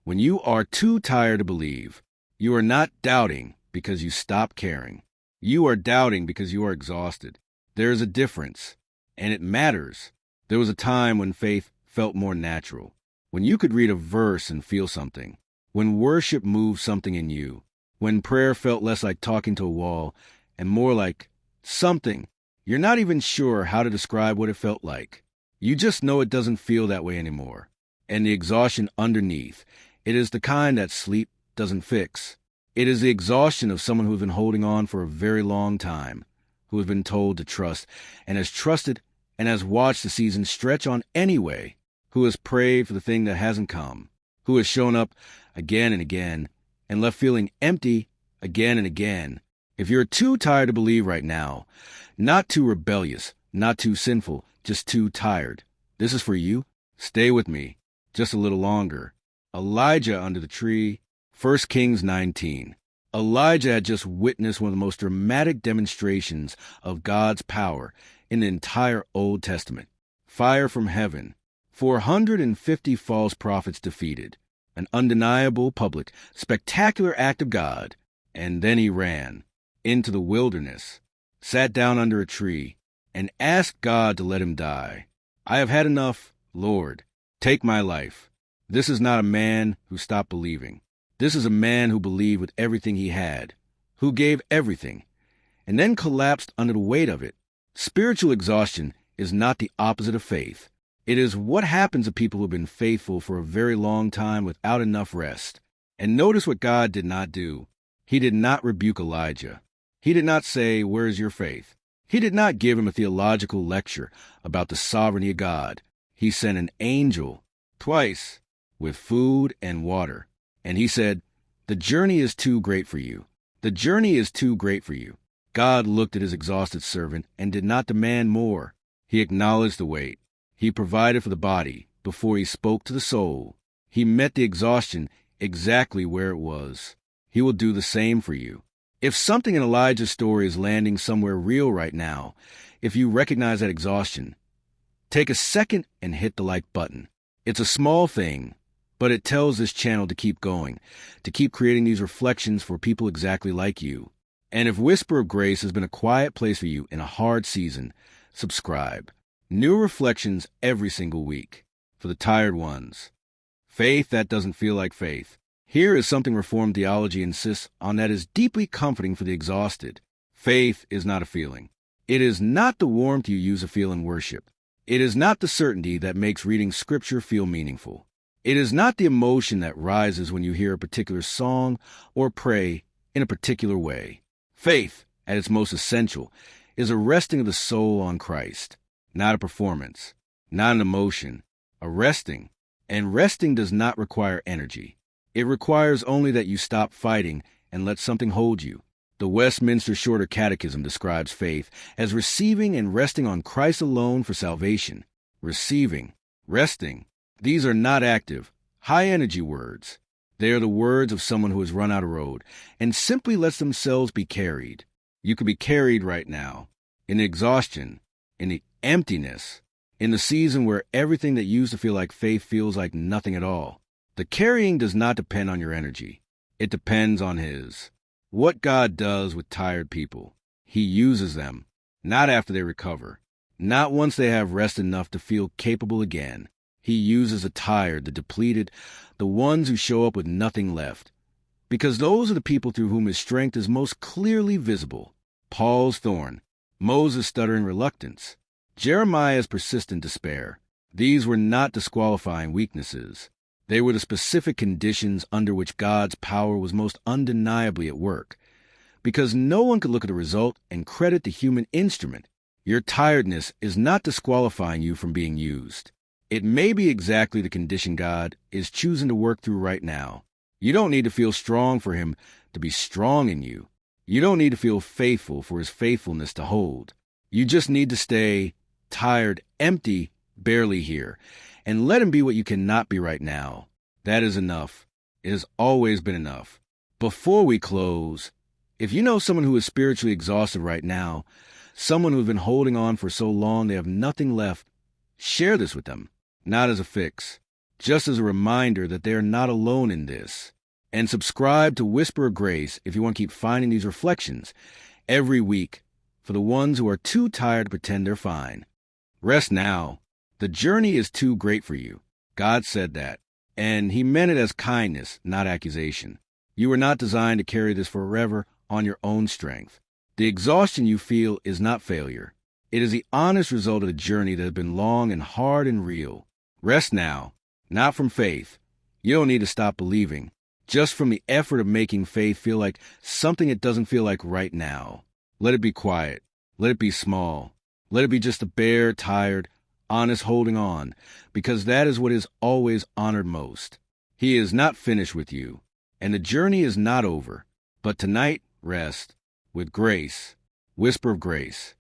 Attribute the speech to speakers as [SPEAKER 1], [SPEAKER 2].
[SPEAKER 1] When you are too tired to believe, you are not doubting because you stop caring. You are doubting because you are exhausted. There is a difference, and it matters. There was a time when faith felt more natural, when you could read a verse and feel something, when worship moved something in you, when prayer felt less like talking to a wall and more like something. You're not even sure how to describe what it felt like. You just know it doesn't feel that way anymore. And the exhaustion underneath, it is the kind that sleep doesn't fix. It is the exhaustion of someone who's been holding on for a very long time, who has been told to trust and has trusted and has watched the season stretch on anyway, who has prayed for the thing that hasn't come, who has shown up again and again and left feeling empty again and again. If you're too tired to believe right now, not too rebellious, not too sinful, just too tired, this is for you. Stay with me just a little longer. Elijah under the tree, 1 Kings 19. Elijah had just witnessed one of the most dramatic demonstrations of God's power in the entire Old Testament. Fire from heaven, 450 false prophets defeated, an undeniable, public, spectacular act of God. And then he ran into the wilderness, sat down under a tree, and asked God to let him die. I have had enough, Lord. Take my life. This is not a man who stopped believing. This is a man who believed with everything he had, who gave everything, and then collapsed under the weight of it. Spiritual exhaustion is not the opposite of faith. It is what happens to people who have been faithful for a very long time without enough rest. And notice what God did not do. He did not rebuke Elijah. He did not say, "Where is your faith?" He did not give him a theological lecture about the sovereignty of God. He sent an angel twice with food and water. And he said, "The journey is too great for you. The journey is too great for you." God looked at his exhausted servant and did not demand more. He acknowledged the weight. He provided for the body before he spoke to the soul. He met the exhaustion exactly where it was. He will do the same for you. If something in Elijah's story is landing somewhere real right now, if you recognize that exhaustion, take a second and hit the like button. It's a small thing, but it tells this channel to keep going, to keep creating these reflections for people exactly like you. And if Whisper of Grace has been a quiet place for you in a hard season, subscribe. New reflections every single week for the tired ones. Faith that doesn't feel like faith. Here is something Reformed theology insists on that is deeply comforting for the exhausted. Faith is not a feeling. It is not the warmth you use to feel in worship. It is not the certainty that makes reading Scripture feel meaningful. It is not the emotion that rises when you hear a particular song or pray in a particular way. Faith, at its most essential, is a resting of the soul on Christ, not a performance, not an emotion, a resting. And resting does not require energy. It requires only that you stop fighting and let something hold you. The Westminster Shorter Catechism describes faith as receiving and resting on Christ alone for salvation. Receiving, resting. These are not active, high-energy words. They are the words of someone who has run out of road and simply lets themselves be carried. You could be carried right now, in the exhaustion, in the emptiness, in the season where everything that used to feel like faith feels like nothing at all. The carrying does not depend on your energy. It depends on His. What God does with tired people, He uses them, not after they recover, not once they have rest enough to feel capable again. He uses the tired, the depleted, the ones who show up with nothing left, because those are the people through whom His strength is most clearly visible. Paul's thorn, Moses' stuttering reluctance, Jeremiah's persistent despair. These were not disqualifying weaknesses. They were the specific conditions under which God's power was most undeniably at work, because no one could look at the result and credit the human instrument. Your tiredness is not disqualifying you from being used. It may be exactly the condition God is choosing to work through right now. You don't need to feel strong for Him to be strong in you. You don't need to feel faithful for His faithfulness to hold. You just need to stay tired, empty, barely here, and let Him be what you cannot be right now. That is enough. It has always been enough. Before we close, if you know someone who is spiritually exhausted right now, someone who has been holding on for so long they have nothing left, share this with them. Not as a fix, just as a reminder that they are not alone in this. And subscribe to Whisper of Grace if you want to keep finding these reflections every week for the ones who are too tired to pretend they're fine. Rest now. The journey is too great for you. God said that, and He meant it as kindness, not accusation. You were not designed to carry this forever on your own strength. The exhaustion you feel is not failure. It is the honest result of a journey that has been long and hard and real. Rest now, not from faith. You don't need to stop believing, just from the effort of making faith feel like something it doesn't feel like right now. Let it be quiet. Let it be small. Let it be just a bare, tired, honest holding on, because that is what is always honored most. He is not finished with you, and the journey is not over. But tonight, rest with grace. Whisper of Grace.